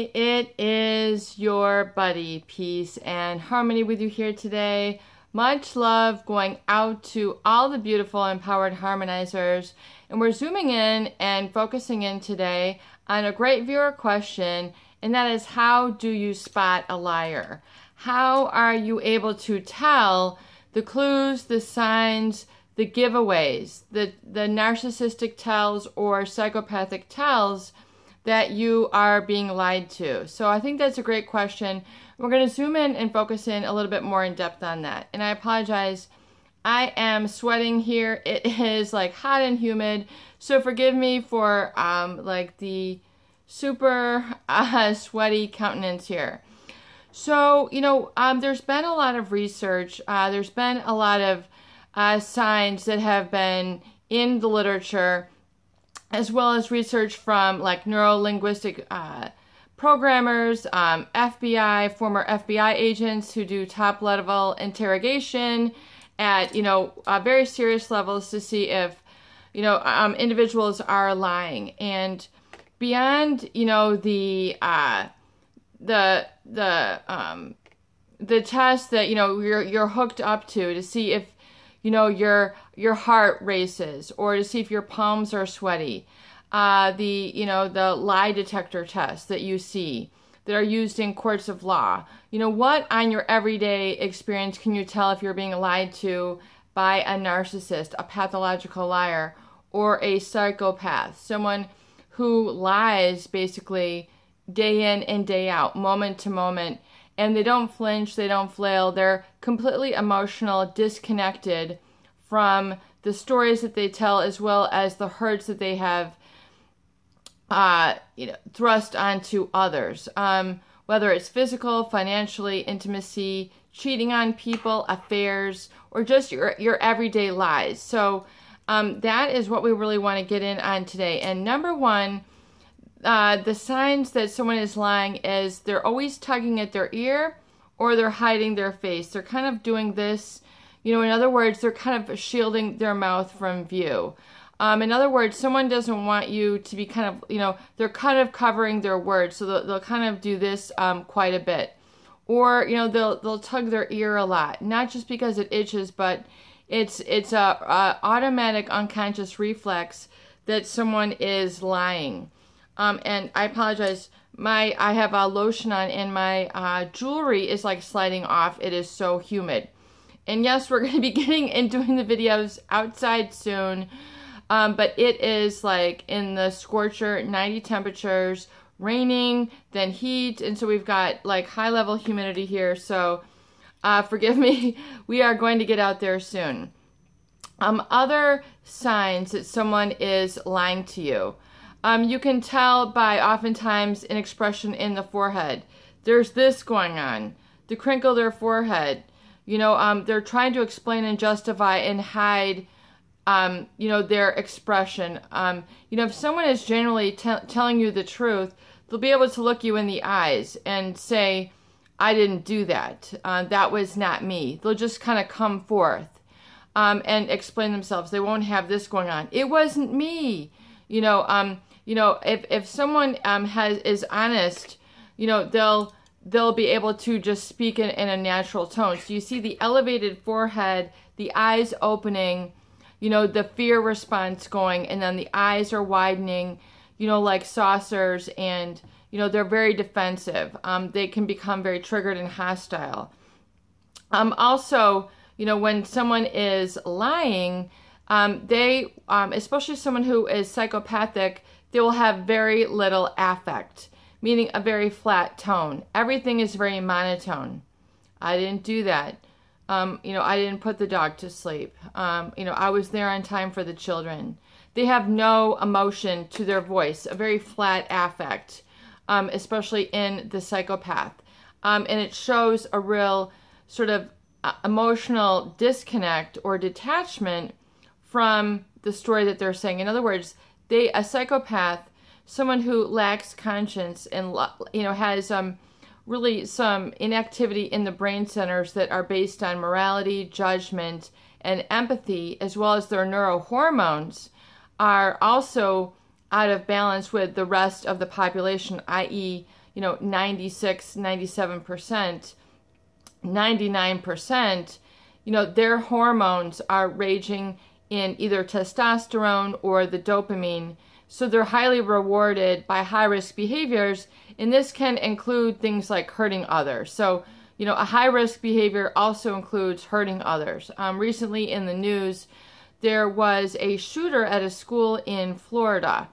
everybody, it is your buddy. Peace and harmony with you here today. Much love going out to all the beautiful empowered harmonizers. And we're zooming in and focusing in today on a great viewer question, and that is, how do you spot a liar? How are you able to tell the clues, the signs, the giveaways, the narcissistic tells or psychopathic tells that you are being lied to? So I think that's a great question. We're going to zoom in and focus in a little bit more in depth on that. And I apologize, I am sweating here. It is like hot and humid, so forgive me for like the super sweaty countenance here. So, there's been a lot of research. There's been a lot of signs that have been in the literature, as well as research from like neuro-linguistic programmers, FBI, former FBI agents who do top-level interrogation at, very serious levels to see if, individuals are lying. And beyond, the test that, you're hooked up to see if, your heart races, or to see if your palms are sweaty. The lie detector tests that you see that are used in courts of law. What on your everyday experience can you tell if you're being lied to by a narcissist, a pathological liar, or a psychopath, someone who lies basically day in and day out, moment to moment, and they don't flinch, they don't flail, they're completely emotional, disconnected from the stories that they tell, as well as the hurts that they have thrust onto others, whether it's physical, financially, intimacy, cheating on people, affairs, or just your everyday lies. So that is what we really want to get in on today. And number one, the signs that someone is lying is they're always tugging at their ear, or they're hiding their face. They're kind of doing this, in other words, they're kind of shielding their mouth from view. In other words, someone doesn't want you to be kind of, they're kind of covering their words, so they'll kind of do this quite a bit. Or, they'll tug their ear a lot, not just because it itches, but it's a automatic unconscious reflex that someone is lying. And I apologize, I have a lotion on and my jewelry is like sliding off. It is so humid. And yes, we're going to be getting and doing the videos outside soon. But it is like in the scorcher, 90 temperatures, raining, then heat. And so we've got like high level humidity here. So forgive me, we are going to get out there soon. Other signs that someone is lying to you. You can tell by oftentimes an expression in the forehead. There's this going on. They crinkle their forehead. They're trying to explain and justify and hide their expression. If someone is generally telling you the truth, they'll be able to look you in the eyes and say, I didn't do that. That was not me. They'll just kind of come forth and explain themselves. They won't have this going on. It wasn't me. If someone is honest, they'll be able to just speak in a natural tone. So you see the elevated forehead, the eyes opening, the fear response going, and then the eyes are widening, like saucers, and, they're very defensive. They can become very triggered and hostile. Also, when someone is lying, they, especially someone who is psychopathic, they will have very little affect, meaning a very flat tone. Everything is very monotone. I didn't do that. I didn't put the dog to sleep. I was there on time for the children. They have no emotion to their voice, a very flat affect, especially in the psychopath. And it shows a real sort of emotional disconnect or detachment from the story that they're saying. In other words, a psychopath, someone who lacks conscience and, has really some inactivity in the brain centers that are based on morality, judgment, and empathy, as well as their neurohormones, are also out of balance with the rest of the population, i.e., 96, 97%, 99%, their hormones are raging in either testosterone or the dopamine. So they're highly rewarded by high-risk behaviors, and this can include things like hurting others. So, a high-risk behavior also includes hurting others. Recently in the news, there was a shooter at a school in Florida,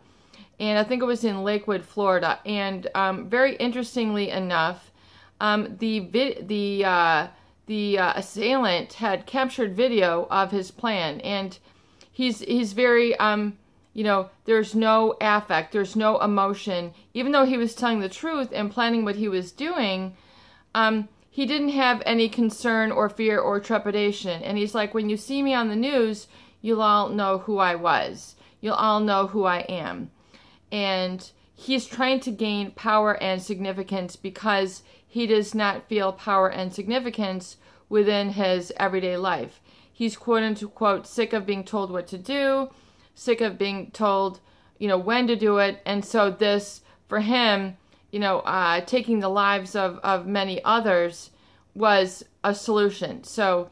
and I think it was in Lakewood, Florida. And very interestingly enough, the assailant had captured video of his plan, and he's very there's no affect, there's no emotion. Even though he was telling the truth and planning what he was doing, he didn't have any concern or fear or trepidation. And he's like, when you see me on the news, you'll all know who I was. You'll all know who I am. And he's trying to gain power and significance because he does not feel power and significance within his everyday life. He's quote unquote sick of being told what to do, sick of being told, when to do it. And so this, for him, taking the lives of many others was a solution. So,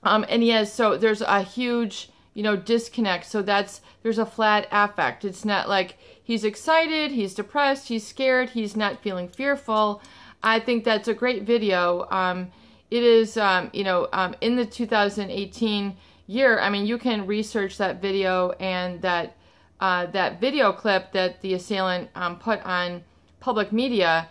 so there's a huge, disconnect. So there's a flat affect. It's not like he's excited, he's depressed, he's scared, he's not feeling fearful. I think that's a great video. It is, in the 2018 year, you can research that video and that video clip that the assailant put on public media,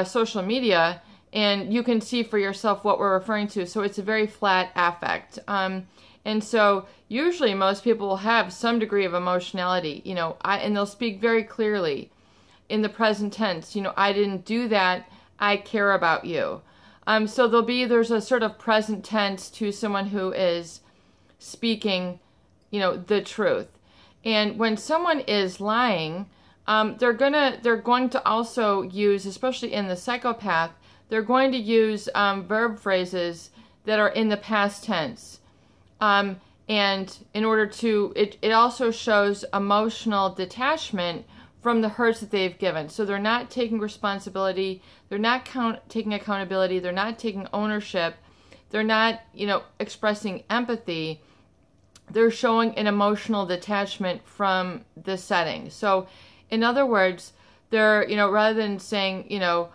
social media, and you can see for yourself what we're referring to. So it's a very flat affect. And so usually most people will have some degree of emotionality, and they'll speak very clearly in the present tense. I didn't do that. I care about you. So there's a sort of present tense to someone who is speaking, the truth. And when someone is lying, they're going to also use, especially in the psychopath, they're going to use verb phrases that are in the past tense. And in order to, it also shows emotional detachment from the hurts that they've given. So they're not taking responsibility, they're not taking accountability, they're not taking ownership, they're not, expressing empathy. They're showing an emotional detachment from the setting. So, in other words, they're, rather than saying, did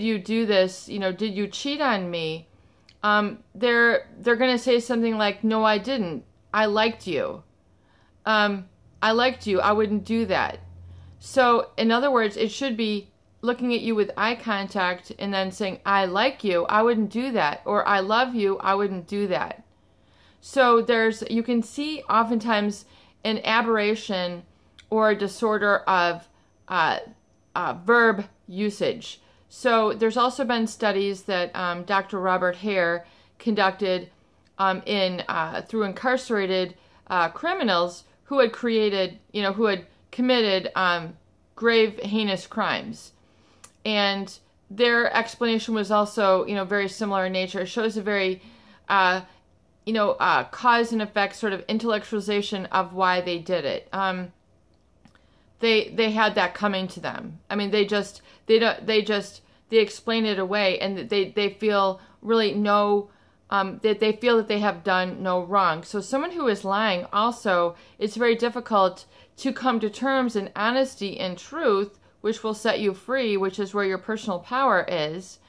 you do this? Did you cheat on me? They're going to say something like, no, I didn't. I liked you. I liked you. I wouldn't do that. So, in other words, it should be looking at you with eye contact and then saying, I like you. I wouldn't do that. Or I love you. I wouldn't do that. So you can see oftentimes an aberration or a disorder of verb usage. So there's also been studies that Dr. Robert Hare conducted through incarcerated criminals who had who had committed grave, heinous crimes. And their explanation was also, very similar in nature. It shows a very cause and effect sort of intellectualization of why they did it. They had that coming to them. They explain it away, and they feel really that they feel that they have done no wrong. So someone who is lying also, it's very difficult to come to terms in honesty and truth, which will set you free, which is where your personal power is,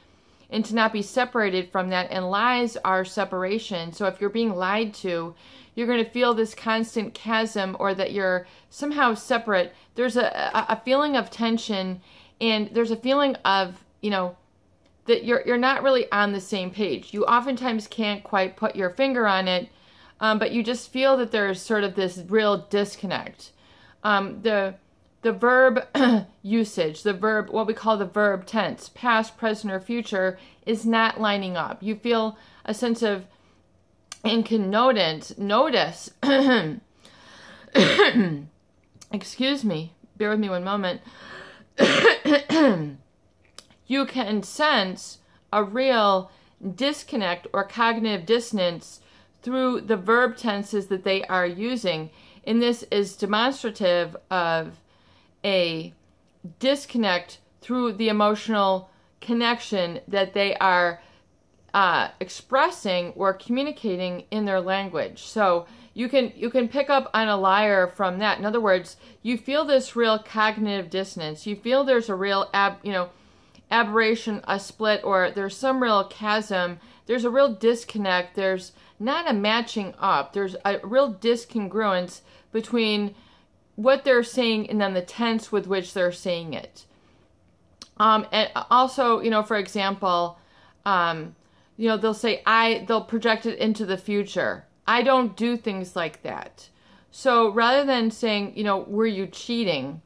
and to not be separated from that. And lies are separation. So if you're being lied to, you're going to feel this constant chasm, or that you're somehow separate. There's a feeling of tension, and there's a feeling of, that you're not really on the same page. You oftentimes can't quite put your finger on it, but you just feel that there's sort of this real disconnect. The verb usage, the verb, what we call the verb tense, past, present, or future, is not lining up. You feel a sense of notice. Excuse me, bear with me one moment. You can sense a real disconnect or cognitive dissonance through the verb tenses that they are using. And this is demonstrative of a disconnect through the emotional connection that they are expressing or communicating in their language. So you can pick up on a liar from that. In other words, you feel this real cognitive dissonance. You feel there's a real aberration, a split, or there's some real chasm. There's a real disconnect. There's not a matching up. There's a real discongruence between what they're saying and then the tense with which they're saying it. And also, for example, they'll say, they'll project it into the future. I don't do things like that. So rather than saying, were you cheating?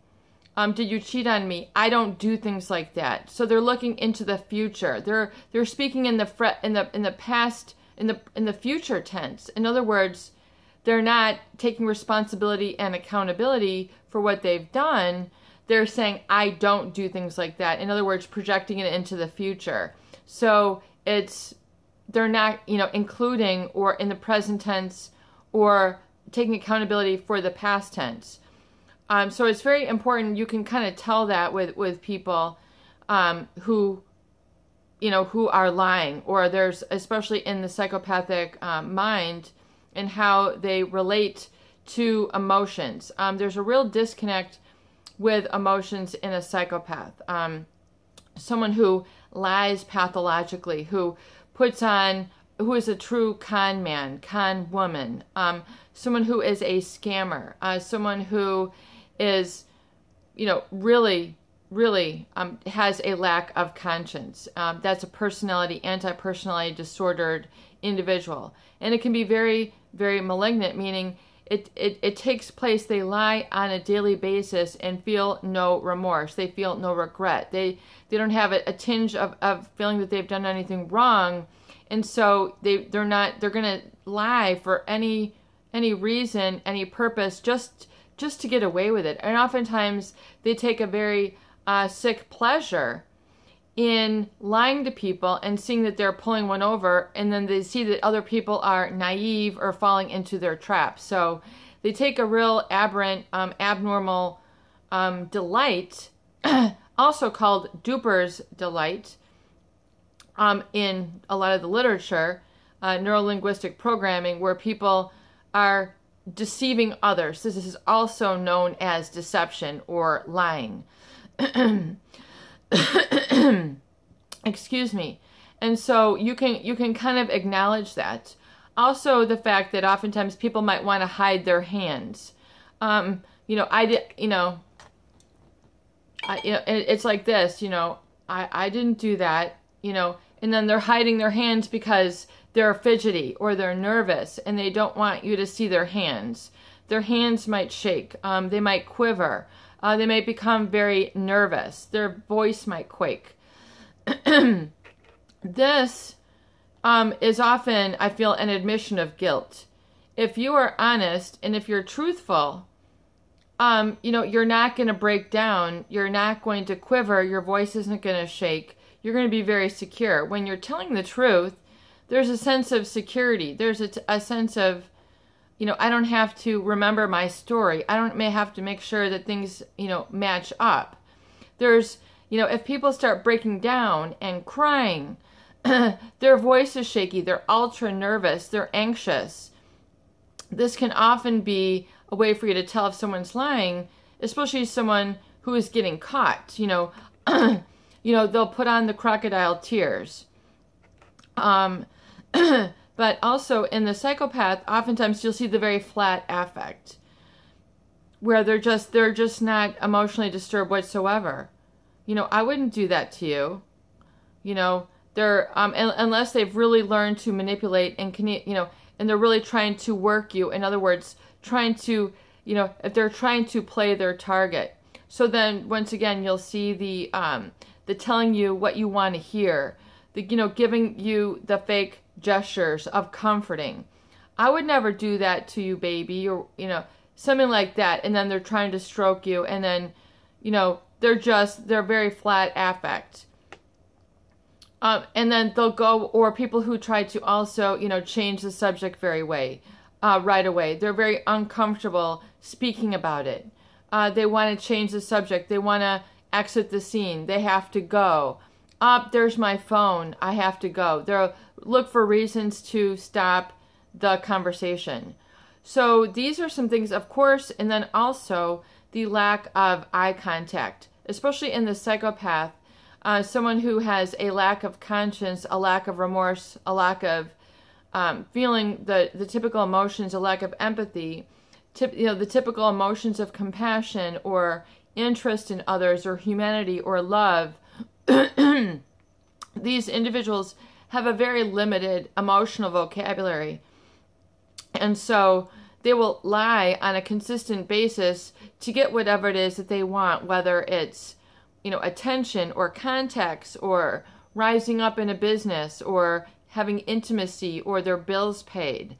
Did you cheat on me? I don't do things like that. So they're looking into the future. They're speaking in the past, in the future tense. In other words, they're not taking responsibility and accountability for what they've done. They're saying, I don't do things like that. In other words, projecting it into the future. So they're not, including or in the present tense or taking accountability for the past tense. So it's very important. You can kind of tell that with people who are lying, or there's, especially in the psychopathic mind, and how they relate to emotions. There's a real disconnect with emotions in a psychopath. Someone who lies pathologically, who is a true con man, con woman, someone who is a scammer, someone who is, really has a lack of conscience. That's a anti-personality disordered individual. And it can be very, very malignant, meaning it takes place, they lie on a daily basis and feel no remorse. They feel no regret. They don't have a tinge of feeling that they've done anything wrong. And so they're going to lie for any reason, any purpose, just to get away with it. And oftentimes they take a very sick pleasure in lying to people and seeing that they're pulling one over, and then they see that other people are naive or falling into their traps. So they take a real aberrant, abnormal delight, also called duper's delight, in a lot of the literature, neuro-linguistic programming, where people are deceiving others. This is also known as deception or lying. Excuse me. And so you can kind of acknowledge that. Also, the fact that oftentimes people might want to hide their hands. It's like this. I didn't do that. And then they're hiding their hands because they're fidgety or they're nervous and they don't want you to see their hands. Their hands might shake. They might quiver. They might become very nervous. Their voice might quake. This is often, I feel, an admission of guilt. If you are honest and if you're truthful, you're not going to break down. You're not going to quiver. Your voice isn't going to shake. You're going to be very secure. When you're telling the truth, there's a sense of security. There's a sense of, I don't have to remember my story. May have to make sure that things, match up. There's, if people start breaking down and crying, their voice is shaky, they're ultra nervous, they're anxious. This can often be a way for you to tell if someone's lying, especially someone who is getting caught. They'll put on the crocodile tears. But also in the psychopath, oftentimes you'll see the very flat affect, where they're just not emotionally disturbed whatsoever. I wouldn't do that to you. They're unless they've really learned to manipulate and and they're really trying to work you. In other words, trying to, if they're trying to play their target. So then once again, you'll see the telling you what you want to hear, the giving you the fake gestures of comforting. I would never do that to you, baby, or something like that. And then they're trying to stroke you, and then they're very flat affect. And then they'll go, or people who try to also, change the subject right away. They're very uncomfortable speaking about it. They want to change the subject. They want to exit the scene. They have to go. There's my phone. I have to go. They'll look for reasons to stop the conversation. So these are some things, of course, and then also the lack of eye contact, especially in the psychopath. Someone who has a lack of conscience, a lack of remorse, a lack of feeling the typical emotions, a lack of empathy, the typical emotions of compassion or interest in others or humanity or love. These individuals have a very limited emotional vocabulary. And so they will lie on a consistent basis to get whatever it is that they want, whether it's, attention or context or rising up in a business or having intimacy or their bills paid,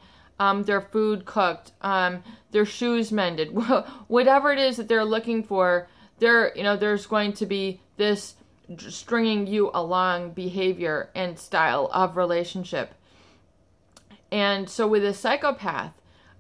their food cooked, their shoes mended, whatever it is that they're looking for, there's going to be this stringing you along behavior and style of relationship. And so with a psychopath,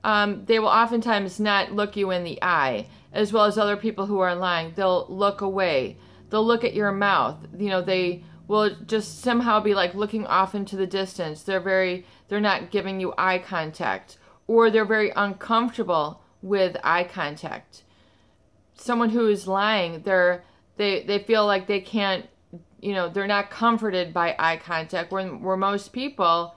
they will oftentimes not look you in the eye, as well as other people who are lying. They'll look away. They'll look at your mouth. They will just somehow be like looking off into the distance. They're not giving you eye contact, or they're very uncomfortable with eye contact. Someone who is lying, they feel like they can't, they're not comforted by eye contact, where most people,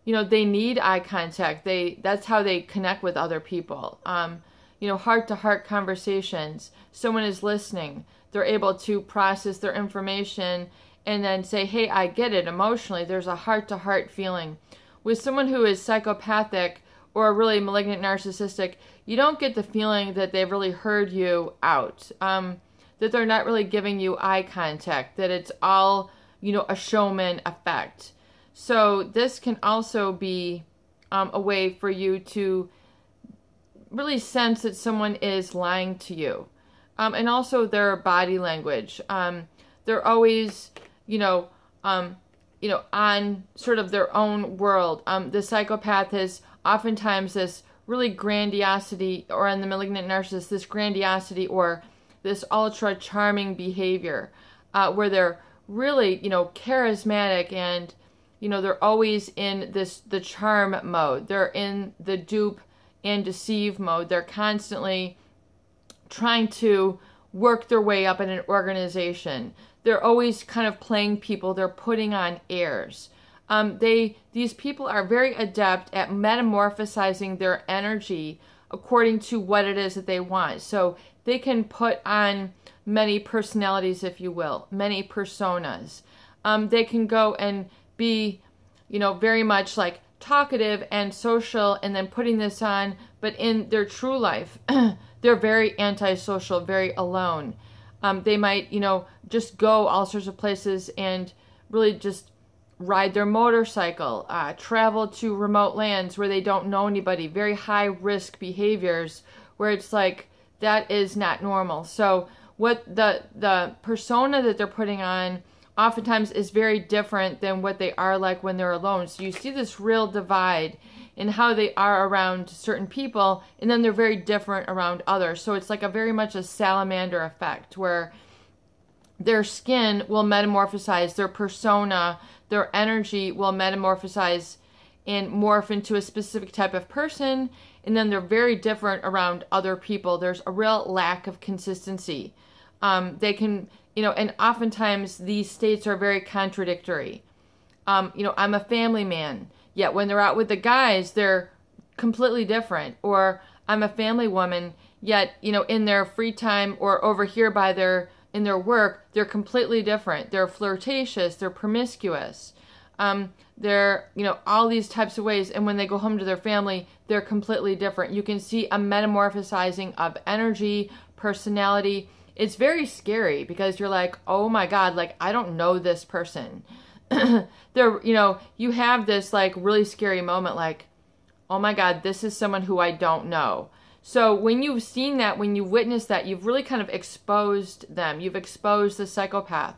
they need eye contact. That's how they connect with other people. Heart-to-heart conversations. Someone is listening. They're able to process their information and then say, hey, I get it emotionally. There's a heart-to-heart feeling. With someone who is psychopathic or really malignant narcissistic, you don't get the feeling that they've really heard you out, that they're not really giving you eye contact, that it's all, a showman effect. So this can also be a way for you to really sense that someone is lying to you. And also their body language. They're always, on sort of their own world. The psychopath is oftentimes this really grandiosity, or in the malignant narcissist, this grandiosity or this ultra charming behavior, where they're really, charismatic and, they're always in the charm mode. They're in the dupe and deceive mode. They're constantly trying to work their way up in an organization. They're always kind of playing people. They're putting on airs. These people are very adept at metamorphosizing their energy according to what it is that they want. So they can put on many personalities, if you will, many personas. They can go and be, very much like talkative and social, and then putting this on, but in their true life, they're very antisocial, very alone. They might, just go all sorts of places and really just ride their motorcycle, travel to remote lands where they don't know anybody, very high risk behaviors where it's like, that is not normal. So what the persona that they're putting on oftentimes is very different than what they are like when they're alone. So you see this real divide in how they are around certain people, and then they're very different around others. So it's like very much a salamander effect, where their skin will metamorphosize, their persona, their energy will metamorphosize and morph into a specific type of person, and then they're very different around other people. There's a real lack of consistency. They can, and oftentimes these states are very contradictory. I'm a family man, yet when they're out with the guys, they're completely different. Or I'm a family woman, yet, in their free time or over here in their work, they're completely different. They're flirtatious, they're promiscuous. They're, all these types of ways. And when they go home to their family, they're completely different. You can see a metamorphosizing of energy, personality. It's very scary because you're like, oh my God, like, I don't know this person. You have this like really scary moment, like, oh my God, this is someone who I don't know. So when you've seen that, when you witnessed that, you've really kind of exposed them. You've exposed the psychopath.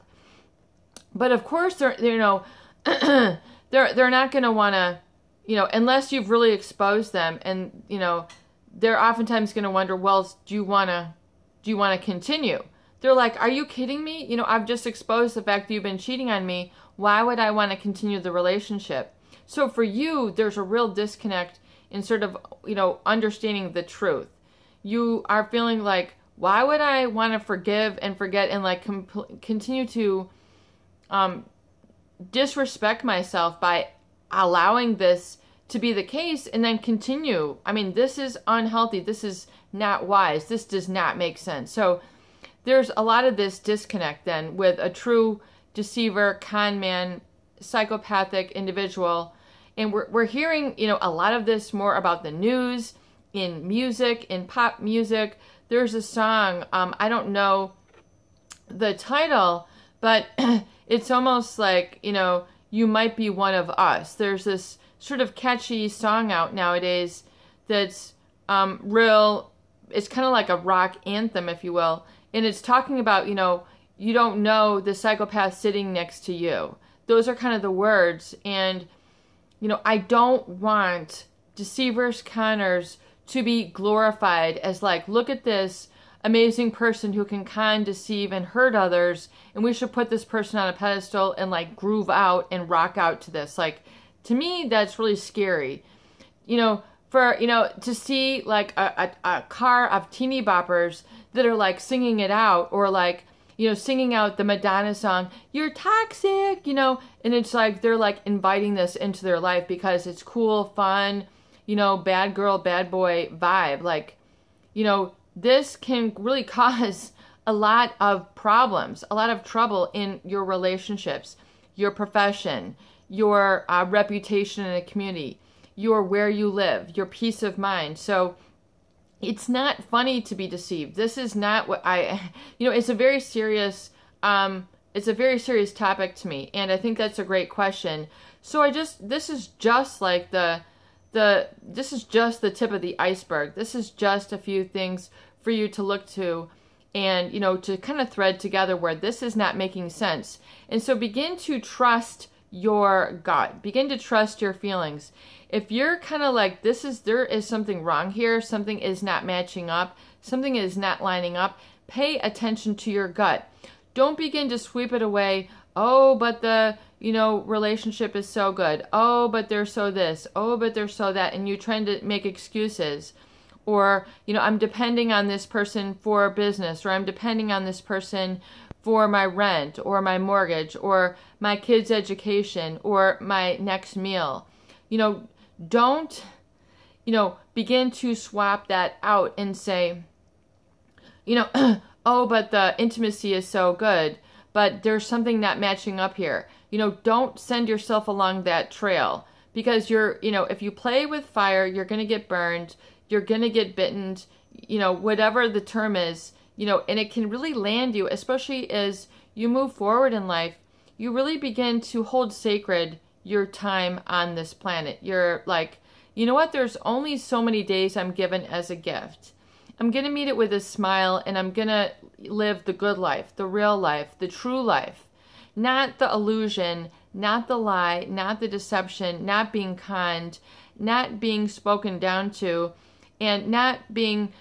But of course, they're not going to want to, unless you've really exposed them, and, they're oftentimes going to wonder, well, do you want to continue? they're like, are you kidding me? You know, I've just exposed the fact that you've been cheating on me. Why would I want to continue the relationship? So for you, there's a real disconnect in sort of, you know, understanding the truth. You are feeling like, why would I want to forgive and forget and like continue to disrespect myself by allowing this to be the case and then continue? I mean, this is unhealthy. This is not wise. This does not make sense. So there's a lot of this disconnect then with a true deceiver, con man, psychopathic individual. And we're hearing, you know, a lot of this more about the news, in music, in pop music. There's a song, I don't know the title, but it's almost like, you know, you might be one of us. There's this sort of catchy song out nowadays that's real, it's kind of like a rock anthem, if you will. And it's talking about, you know, you don't know the psychopath sitting next to you. Those are kind of the words. And, you know, I don't want deceivers, conners to be glorified as like, look at this amazing person who can con, deceive, and hurt others, and we should put this person on a pedestal and like groove out and rock out to this. Like, to me, that's really scary. You know, for, you know, to see like a car of teeny boppers that are like singing it out, or like, you know, singing out the Madonna song, "You're toxic," you know, and it's like they're like inviting this into their life because it's cool, fun, you know, bad girl, bad boy vibe. Like, you know, this can really cause a lot of problems, a lot of trouble in your relationships, your profession, your reputation in a community, your where you live, your peace of mind. So it's not funny to be deceived. This is not what you know, it's a very serious topic to me. And I think that's a great question. So this is just like this is just the tip of the iceberg. This is just a few things for you to look to and, you know, to kind of thread together where this is not making sense. And so begin to trust your gut. Begin to trust your feelings. If you're kind of like, there is something wrong here, something is not matching up, something is not lining up, pay attention to your gut. Don't begin to sweep it away. Oh, but the, you know, relationship is so good. Oh, but they're so this. Oh, but they're so that. And you're trying to make excuses. Or, you know, I'm depending on this person for business, or I'm depending on this person for my rent or my mortgage or my kids' education or my next meal. You know, don't, you know, begin to swap that out and say, you know, oh, but the intimacy is so good, but there's something not matching up here. You know, don't send yourself along that trail, because you're, you know, if you play with fire, you're going to get burned, you're going to get bitten, you know, whatever the term is, you know, and it can really land you, especially as you move forward in life. You really begin to hold sacred your time on this planet. You're like, you know what? There's only so many days I'm given as a gift. I'm going to meet it with a smile, and I'm going to live the good life, the real life, the true life. Not the illusion, not the lie, not the deception, not being conned, not being spoken down to, and not being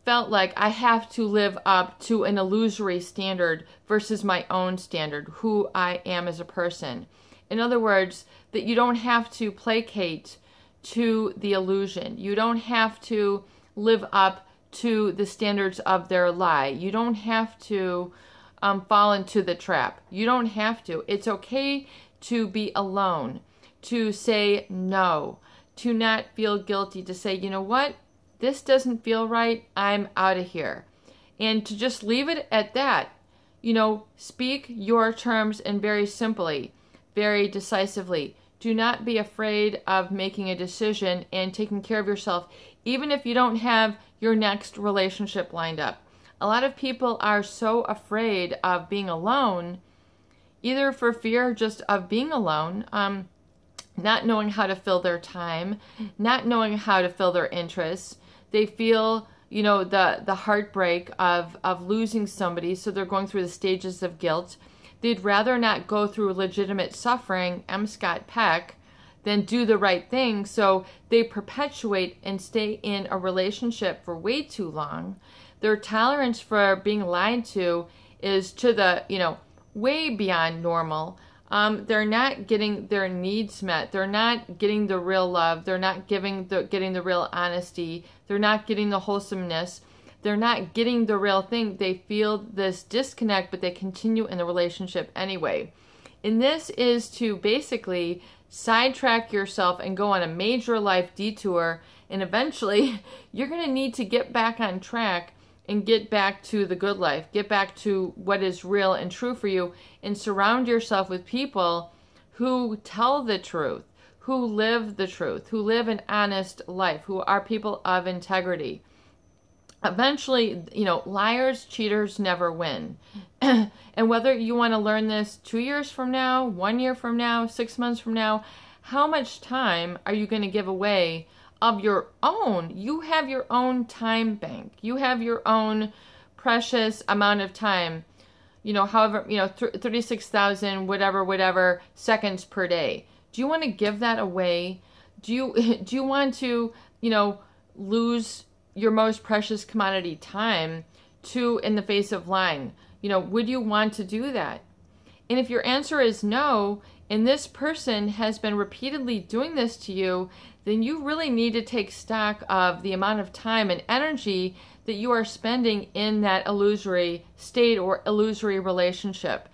felt like I have to live up to an illusory standard versus my own standard, who I am as a person. In other words, that you don't have to placate to the illusion. You don't have to live up to the standards of their lie. You don't have to fall into the trap. You don't have to. It's okay to be alone, to say no, to not feel guilty, to say, you know what? This doesn't feel right. I'm out of here. And to just leave it at that. You know, speak your terms, and very simply, very decisively. Do not be afraid of making a decision and taking care of yourself, even if you don't have your next relationship lined up. A lot of people are so afraid of being alone, either for fear just of being alone, not knowing how to fill their time, not knowing how to fill their interests. They feel, you know, the heartbreak of losing somebody, so they're going through the stages of guilt. They'd rather not go through legitimate suffering, M. Scott Peck, than do the right thing, so they perpetuate and stay in a relationship for way too long Their tolerance for being lied to is to the, way beyond normal. They're not getting their needs met. They're not getting the real love. They're not getting the real honesty. They're not getting the wholesomeness. They're not getting the real thing. They feel this disconnect, but they continue in the relationship anyway. And this is to basically sidetrack yourself and go on a major life detour. And eventually, you're going to need to get back on track and get back to the good life. Get back to what is real and true for you. And surround yourself with people who tell the truth, who live the truth, who live an honest life, who are people of integrity. Eventually, liars, cheaters never win. And whether you want to learn this 2 years from now, 1 year from now, 6 months from now, how much time are you going to give away of your own? You have your own time bank. You have your own precious amount of time, however, 36,000, whatever seconds per day. Do you want to give that away? Do you want to, lose your most precious commodity, time, in the face of lying? Would you want to do that? And if your answer is no, and this person has been repeatedly doing this to you, then you really need to take stock of the amount of time and energy that you are spending in that illusory state or illusory relationship,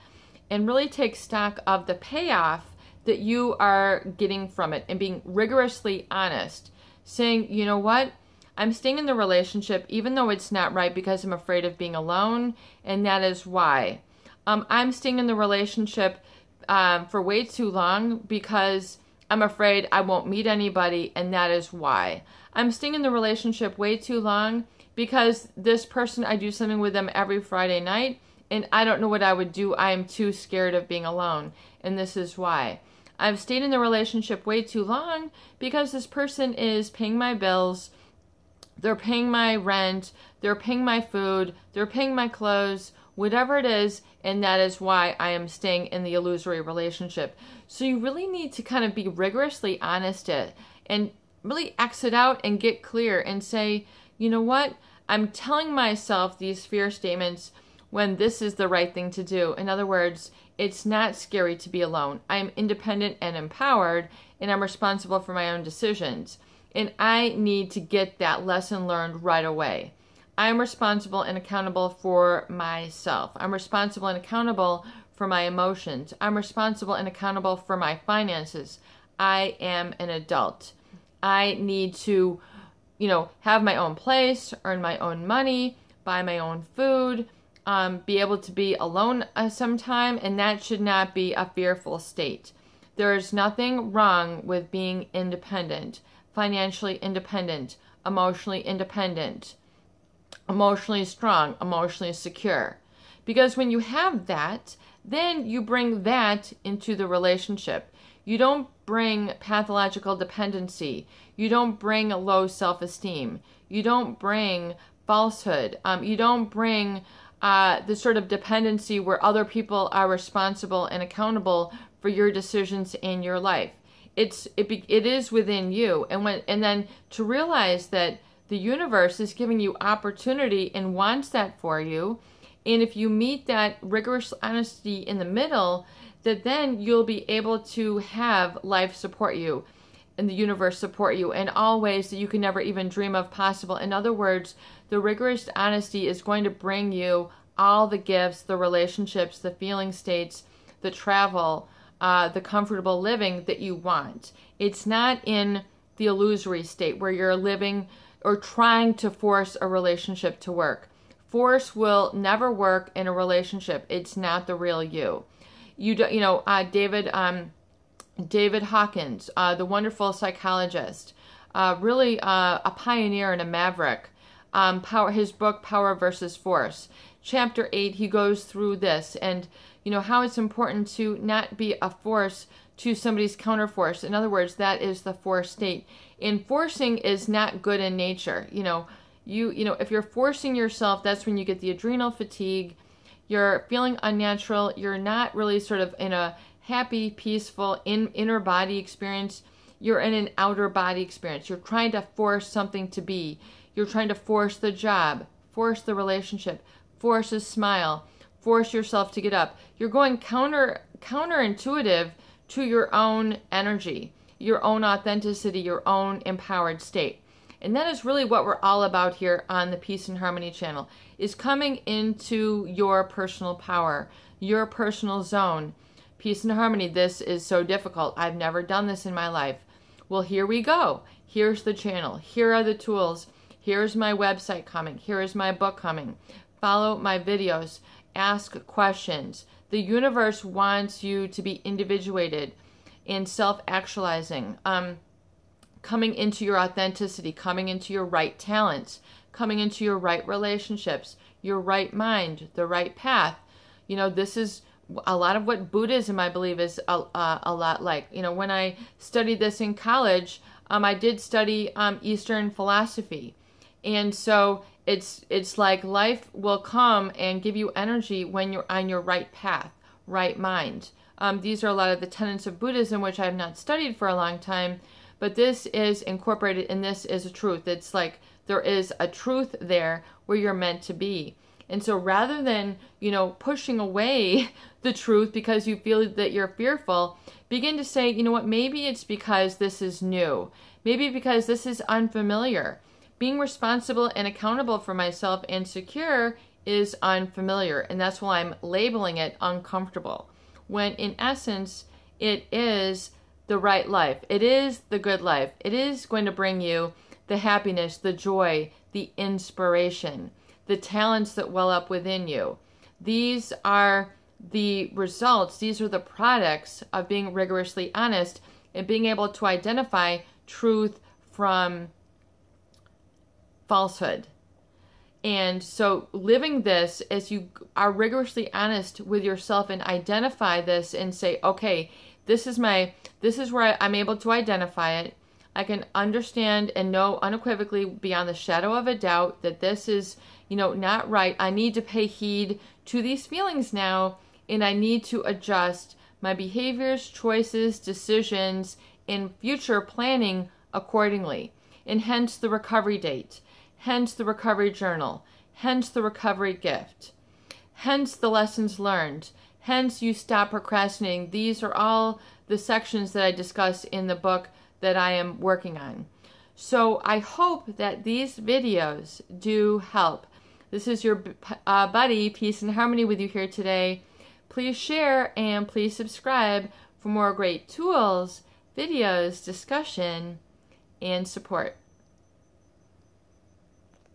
and really take stock of the payoff that you are getting from it, and being rigorously honest, saying, you know what? I'm staying in the relationship even though it's not right because I'm afraid of being alone, and that is why. I'm staying in the relationship for way too long because I'm afraid I won't meet anybody, and that is why. I'm staying in the relationship way too long because this person, I do something with them every Friday night, and I don't know what I would do. I am too scared of being alone, and this is why. I've stayed in the relationship way too long because this person is paying my bills, they're paying my rent, they're paying my food, they're paying my clothes, whatever it is, and that is why I am staying in the illusory relationship. So you really need to kind of be rigorously honest and really exit out and get clear and say, you know what? I'm telling myself these fear statements when this is the right thing to do. In other words, it's not scary to be alone. I'm independent and empowered, and I'm responsible for my own decisions. And I need to get that lesson learned right away. I'm responsible and accountable for myself. I'm responsible and accountable for my emotions. I'm responsible and accountable for my finances. I am an adult. I need to, have my own place, earn my own money, buy my own food, be able to be alone sometime, and that should not be a fearful state. There is nothing wrong with being independent, financially independent, emotionally independent, emotionally strong, emotionally secure. Because when you have that, then you bring that into the relationship. You don't bring pathological dependency. You don't bring low self-esteem. You don't bring falsehood. You don't bring the sort of dependency where other people are responsible and accountable for your decisions in your life. It is within you, and then to realize that the universe is giving you opportunity and wants that for you, and if you meet that rigorous honesty in the middle, that then you'll be able to have life support you and the universe support you in all ways that you can never even dream of possible. In other words, the rigorous honesty is going to bring you all the gifts, the relationships, the feeling states, the travel, the comfortable living that you want. It's not in the illusory state where you're living or trying to force a relationship to work. Force will never work in a relationship. It's not the real you. David Hawkins, the wonderful psychologist, really a pioneer and a maverick. His book, Power versus Force. Chapter 8, he goes through this and, how it's important to not be a force to somebody's counterforce. In other words, that is the force state. And forcing is not good in nature. If you're forcing yourself, that's when you get the adrenal fatigue. You're feeling unnatural. You're not really sort of in a happy, peaceful, inner body experience. You're in an outer body experience. You're trying to force something to be. You're trying to force the job, force the relationship, force a smile, force yourself to get up. You're going counterintuitive to your own energy, your own authenticity, your own empowered state. And that is really what we're all about here on the Peace and Harmony channel, is coming into your personal power, your personal zone. Peace and harmony, this is so difficult. I've never done this in my life. Well, here we go. Here's the channel. Here are the tools. Here's my website coming. Here is my book coming. Follow my videos. Ask questions. The universe wants you to be individuated and self-actualizing. Coming into your authenticity, coming into your right talents, coming into your right relationships, your right mind, the right path. You know, this is a lot of what Buddhism, I believe, is a lot like. You know, when I studied this in college, I did study Eastern philosophy. And so it's like life will come and give you energy when you're on your right path, right mind. These are a lot of the tenets of Buddhism, which I have not studied for a long time, but this is incorporated, and this is a truth. It's like there is a truth there where you're meant to be. And so rather than, you know, pushing away the truth because you feel that you're fearful, begin to say, you know what, maybe it's because this is new. Maybe because this is unfamiliar. Being responsible and accountable for myself and secure is unfamiliar. And that's why I'm labeling it uncomfortable. When in essence, it is the right life. It is the good life. It is going to bring you the happiness, the joy, the inspiration, the talents that well up within you. These are the results. These are the products of being rigorously honest and being able to identify truth from falsehood. And so living this as you are rigorously honest with yourself and identify this and say, okay, this is where I'm able to identify it. I can understand and know unequivocally beyond the shadow of a doubt that this is, you know, not right. I need to pay heed to these feelings now, and I need to adjust my behaviors, choices, decisions, and future planning accordingly. And hence the recovery date, hence the recovery journal, hence the recovery gift, hence the lessons learned, hence you stop procrastinating. These are all the sections that I discuss in the book that I am working on. So I hope that these videos do help. This is your buddy, Peace and Harmony, with you here today. Please share and please subscribe for more great tools, videos, discussion, and support.